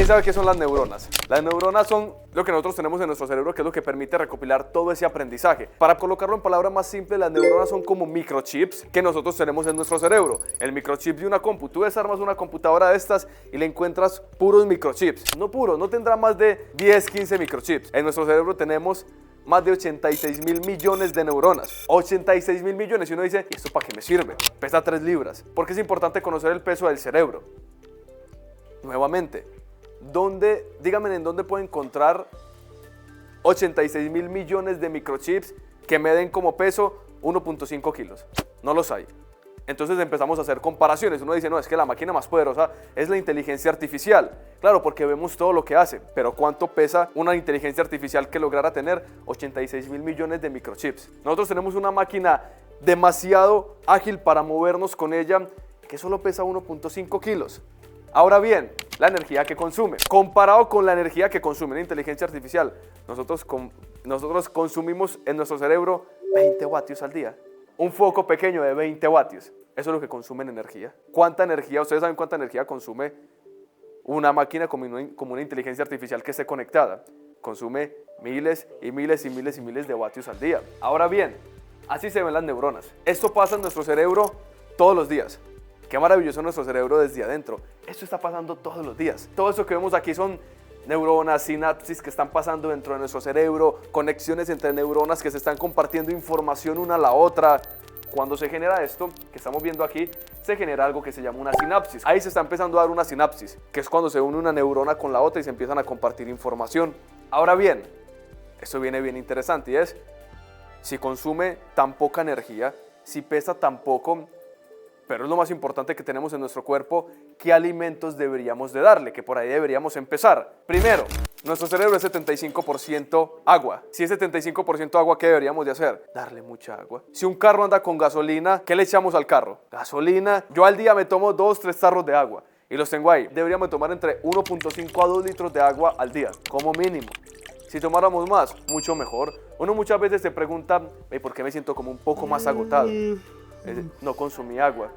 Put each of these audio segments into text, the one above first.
¿Quién sabe qué son las neuronas? Las neuronas son lo que nosotros tenemos en nuestro cerebro, que es lo que permite recopilar todo ese aprendizaje. Para colocarlo en palabras más simples, las neuronas son como microchips que nosotros tenemos en nuestro cerebro. El microchip de una compu. Tú desarmas una computadora de estas y le encuentras puros microchips. No puros, no tendrá más de 10, 15 microchips. En nuestro cerebro tenemos más de 86.000 millones de neuronas. 86.000 millones. Y uno dice, ¿y esto para qué me sirve? Pesa 3 libras. ¿Por qué es importante conocer el peso del cerebro? Nuevamente, díganme en dónde puedo encontrar 86.000 millones de microchips que me den como peso 1.5 kilos. No los hay. Entonces empezamos a hacer comparaciones. Uno dice, no, es que la máquina más poderosa es la inteligencia artificial. Claro, porque vemos todo lo que hace, pero ¿cuánto pesa una inteligencia artificial que lograra tener 86.000 millones de microchips? Nosotros tenemos una máquina demasiado ágil para movernos con ella que solo pesa 1.5 kilos. Ahora bien, la energía que consume. Comparado con la energía que consume la inteligencia artificial, nosotros consumimos en nuestro cerebro 20 vatios al día. Un foco pequeño de 20 vatios. Eso es lo que consume en energía. ¿Cuánta energía? ¿Ustedes saben cuánta energía consume una máquina como una inteligencia artificial que esté conectada? Consume miles y miles y miles y miles de vatios al día. Ahora bien, así se ven las neuronas. Esto pasa en nuestro cerebro todos los días. Qué maravilloso nuestro cerebro desde adentro. Esto está pasando todos los días. Todo eso que vemos aquí son neuronas, sinapsis que están pasando dentro de nuestro cerebro, conexiones entre neuronas que se están compartiendo información una a la otra. Cuando se genera esto que estamos viendo aquí, se genera algo que se llama una sinapsis. Ahí se está empezando a dar una sinapsis, que es cuando se une una neurona con la otra y se empiezan a compartir información. Ahora bien, esto viene bien interesante y es, si consume tan poca energía, si pesa tan poco, pero es lo más importante que tenemos en nuestro cuerpo, ¿qué alimentos deberíamos de darle? Que por ahí deberíamos empezar. Primero, nuestro cerebro es 75% agua. Si es 75% agua, ¿qué deberíamos de hacer? Darle mucha agua. Si un carro anda con gasolina, ¿qué le echamos al carro? Gasolina. Yo al día me tomo 2, 3 tarros de agua y los tengo ahí. Deberíamos tomar entre 1.5 a 2 litros de agua al día, como mínimo. Si tomáramos más, mucho mejor. Uno muchas veces se pregunta, ¿por qué me siento como un poco más agotado? No consumí agua,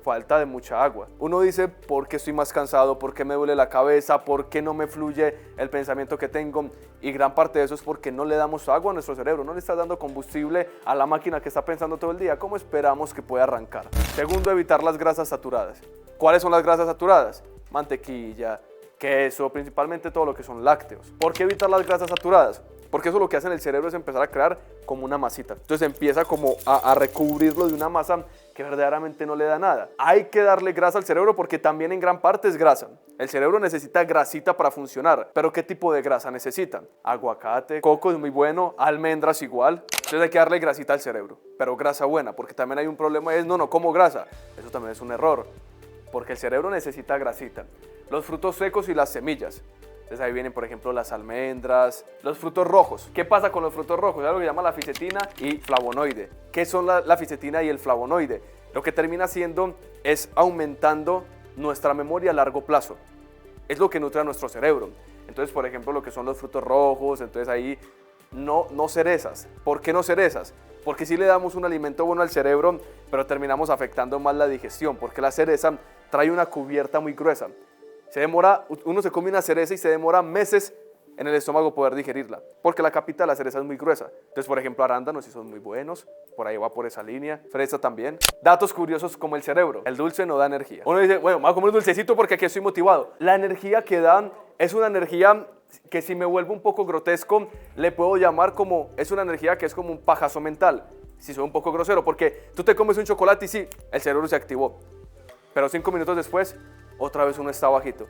falta de mucha agua. Uno dice, ¿por qué estoy más cansado? ¿Por qué me duele la cabeza? ¿Por qué no me fluye el pensamiento que tengo? Y gran parte de eso es porque no le damos agua a nuestro cerebro, no le está dando combustible a la máquina que está pensando todo el día. ¿Cómo esperamos que pueda arrancar? Segundo, evitar las grasas saturadas. ¿Cuáles son las grasas saturadas? Mantequilla, queso, principalmente todo lo que son lácteos. ¿Por qué evitar las grasas saturadas? Porque eso lo que hace en el cerebro es empezar a crear como una masita. Entonces empieza como a recubrirlo de una masa que verdaderamente no le da nada. Hay que darle grasa al cerebro porque también en gran parte es grasa. El cerebro necesita grasita para funcionar. ¿Pero qué tipo de grasa necesita? Aguacate, coco es muy bueno, almendras igual. Entonces hay que darle grasita al cerebro, pero grasa buena, porque también hay un problema, no como grasa. Eso también es un error, porque el cerebro necesita grasita. Los frutos secos y las semillas. Entonces ahí vienen, por ejemplo, las almendras, los frutos rojos. ¿Qué pasa con los frutos rojos? Es algo que se llama la fisetina y flavonoide. ¿Qué son la fisetina y el flavonoide? Lo que termina haciendo es aumentando nuestra memoria a largo plazo. Es lo que nutre a nuestro cerebro. Entonces, por ejemplo, lo que son los frutos rojos, entonces ahí no cerezas. ¿Por qué no cerezas? Porque sí le damos un alimento bueno al cerebro, pero terminamos afectando más la digestión, porque la cereza trae una cubierta muy gruesa. Uno se come una cereza y se demora meses en el estómago poder digerirla, porque la capita de la cereza es muy gruesa. Entonces, por ejemplo, arándanos sí son muy buenos, por ahí va por esa línea, fresa también. Datos curiosos como el cerebro, el dulce no da energía. Uno dice, bueno, me voy a comer un dulcecito porque aquí estoy motivado. La energía que dan es una energía que, si me vuelvo un poco grotesco, le puedo llamar como, es una energía que es como un pajazo mental, si soy un poco grosero, porque tú te comes un chocolate y sí, el cerebro se activó, pero 5 minutos después, otra vez uno está bajito.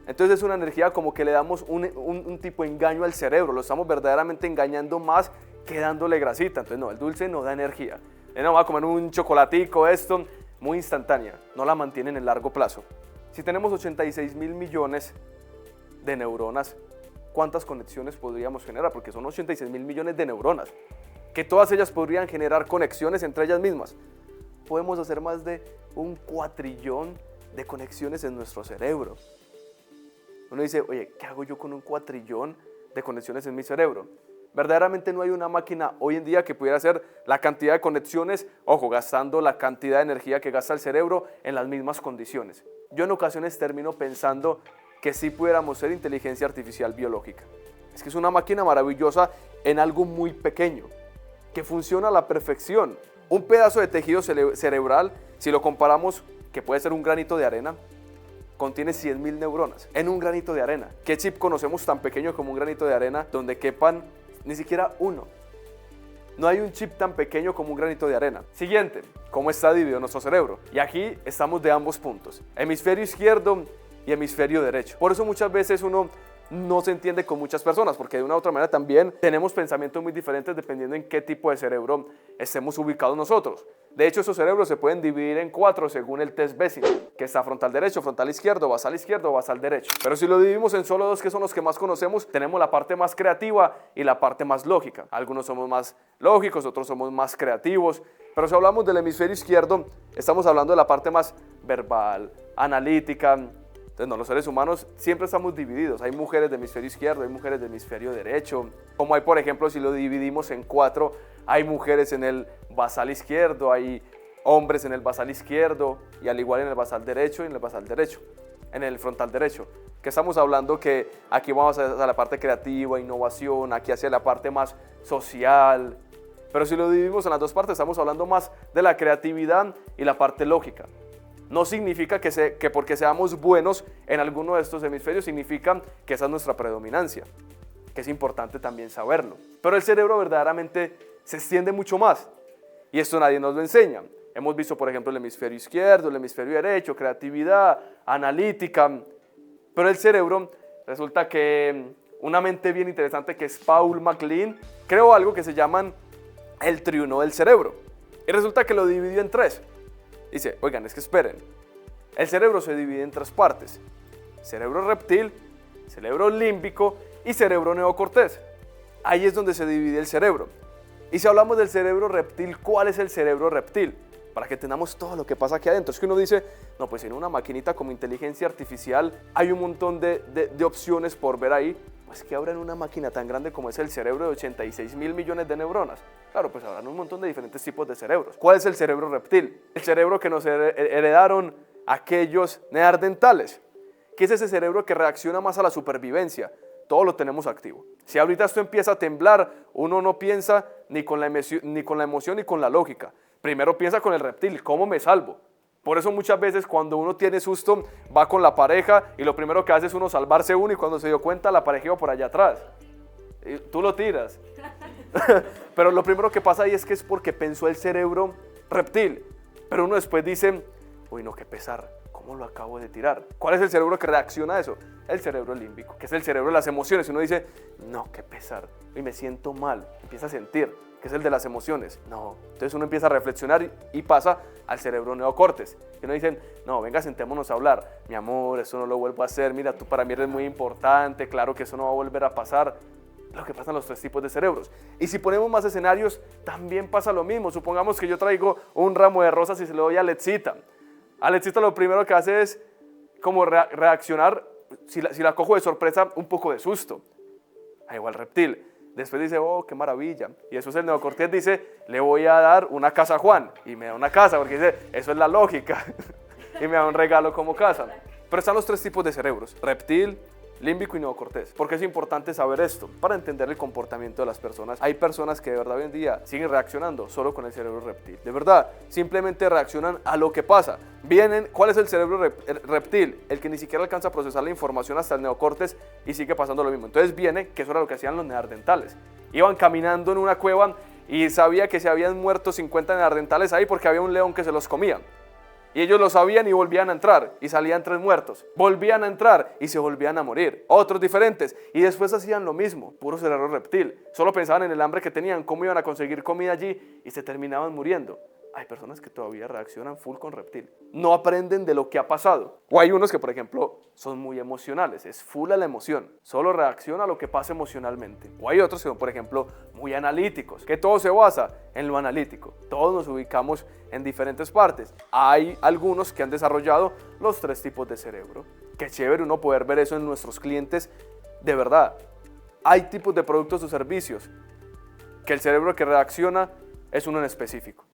Entonces es una energía como que le damos un tipo de engaño al cerebro, lo estamos verdaderamente engañando más que dándole grasita. Entonces no, el dulce no da energía. No, va a comer un chocolatico, esto, muy instantánea, no la mantiene en el largo plazo. Si tenemos 86.000 millones de neuronas, ¿cuántas conexiones podríamos generar? Porque son 86.000 millones de neuronas, que todas ellas podrían generar conexiones entre ellas mismas. Podemos hacer más de 1 cuatrillón de conexiones en nuestro cerebro. Uno dice, oye, ¿qué hago yo con 1 cuatrillón de conexiones en mi cerebro? Verdaderamente no hay una máquina hoy en día que pudiera hacer la cantidad de conexiones, ojo, gastando la cantidad de energía que gasta el cerebro en las mismas condiciones. Yo en ocasiones termino pensando, que sí pudiéramos ser inteligencia artificial biológica. Es que es una máquina maravillosa en algo muy pequeño, que funciona a la perfección. Un pedazo de tejido cerebral, si lo comparamos, que puede ser un granito de arena, contiene 100.000 neuronas en un granito de arena. ¿Qué chip conocemos tan pequeño como un granito de arena donde quepan ni siquiera uno? No hay un chip tan pequeño como un granito de arena. Siguiente, ¿cómo está dividido nuestro cerebro? Y aquí estamos de ambos puntos, hemisferio izquierdo y hemisferio derecho. Por eso muchas veces uno no se entiende con muchas personas, porque de una u otra manera también tenemos pensamientos muy diferentes dependiendo en qué tipo de cerebro estemos ubicados nosotros. De hecho, esos cerebros se pueden dividir en 4 según el test Bessing, que está frontal derecho, frontal izquierdo, basal derecho. Pero si lo dividimos en solo 2, que son los que más conocemos, tenemos la parte más creativa y la parte más lógica. Algunos somos más lógicos, otros somos más creativos. Pero si hablamos del hemisferio izquierdo, estamos hablando de la parte más verbal, analítica. Entonces, no, los seres humanos siempre estamos divididos. Hay mujeres de hemisferio izquierdo, hay mujeres de hemisferio derecho. Como hay, por ejemplo, si lo dividimos en 4, hay mujeres en el basal izquierdo, hay hombres en el basal izquierdo, y al igual en el basal derecho y en el basal derecho, en el frontal derecho. Que estamos hablando que aquí vamos a la parte creativa, innovación, aquí hacia la parte más social. Pero si lo dividimos en las 2 partes, estamos hablando más de la creatividad y la parte lógica. No significa que porque seamos buenos en alguno de estos hemisferios, significa que esa es nuestra predominancia, que es importante también saberlo. Pero el cerebro verdaderamente se extiende mucho más, y esto nadie nos lo enseña. Hemos visto, por ejemplo, el hemisferio izquierdo, el hemisferio derecho, creatividad, analítica, pero el cerebro, resulta que una mente bien interesante que es Paul MacLean, creó algo que se llaman el triuno del cerebro, y resulta que lo dividió en 3. Dice, oigan, es que esperen, el cerebro se divide en 3 partes: cerebro reptil, cerebro límbico y cerebro neocortés. Ahí es donde se divide el cerebro. Y si hablamos del cerebro reptil, ¿cuál es el cerebro reptil? Para que entendamos todo lo que pasa aquí adentro. Es que uno dice, no, pues en una maquinita como inteligencia artificial hay un montón de opciones por ver ahí. Pues que habrá en una máquina tan grande como es el cerebro de 86.000 millones de neuronas. Claro, pues habrán un montón de diferentes tipos de cerebros. ¿Cuál es el cerebro reptil? El cerebro que nos heredaron aquellos neandertales, que es ese cerebro que reacciona más a la supervivencia. Todo lo tenemos activo. Si ahorita esto empieza a temblar, uno no piensa ni con la emoción ni con la lógica. Primero piensa con el reptil, ¿cómo me salvo? Por eso muchas veces cuando uno tiene susto, va con la pareja y lo primero que hace es uno salvarse uno, y cuando se dio cuenta la pareja iba por allá atrás. Y tú lo tiras. Pero lo primero que pasa ahí es que es porque pensó el cerebro reptil. Pero uno después dice, uy no, qué pesar, ¿cómo lo acabo de tirar? ¿Cuál es el cerebro que reacciona a eso? El cerebro límbico, que es el cerebro de las emociones. Y uno dice, no, qué pesar, y me siento mal, empieza a sentir, que es el de las emociones. No, entonces uno empieza a reflexionar y pasa al cerebro neocortes. Y uno dice, no, venga, sentémonos a hablar. Mi amor, eso no lo vuelvo a hacer, mira, tú para mí eres muy importante, claro que eso no va a volver a pasar. Lo que pasa en los 3 tipos de cerebros. Y si ponemos más escenarios, también pasa lo mismo. Supongamos que yo traigo un ramo de rosas y se lo doy a Alexita. Alexita lo primero que hace es como reaccionar, si la cojo de sorpresa, un poco de susto. Igual reptil. Después dice, oh, qué maravilla. Y después el neocortés dice, le voy a dar una casa a Juan. Y me da una casa, porque dice, eso es la lógica. Y me da un regalo como casa. Pero están los 3 tipos de cerebros: reptil, límbico y neocortés. ¿Por qué es importante saber esto? Para entender el comportamiento de las personas. Hay personas que de verdad hoy en día siguen reaccionando solo con el cerebro reptil. De verdad, simplemente reaccionan a lo que pasa. ¿Cuál es el cerebro reptil? El que ni siquiera alcanza a procesar la información hasta el neocortés y sigue pasando lo mismo. Entonces viene, que eso era lo que hacían los neandertales. Iban caminando en una cueva y sabía que se habían muerto 50 neandertales ahí porque había un león que se los comía. Y ellos lo sabían y volvían a entrar, y salían 3 muertos. Volvían a entrar y se volvían a morir. Otros diferentes. Y después hacían lo mismo, puro cerebro reptil. Solo pensaban en el hambre que tenían, cómo iban a conseguir comida allí, y se terminaban muriendo. Hay personas que todavía reaccionan full con reptil. No aprenden de lo que ha pasado. O hay unos que, por ejemplo, son muy emocionales. Es full a la emoción. Solo reacciona a lo que pasa emocionalmente. O hay otros que son, por ejemplo, muy analíticos. Que todo se basa en lo analítico. Todos nos ubicamos en diferentes partes. Hay algunos que han desarrollado los 3 tipos de cerebro. Qué chévere uno poder ver eso en nuestros clientes. De verdad, hay tipos de productos o servicios que el cerebro que reacciona es uno en específico.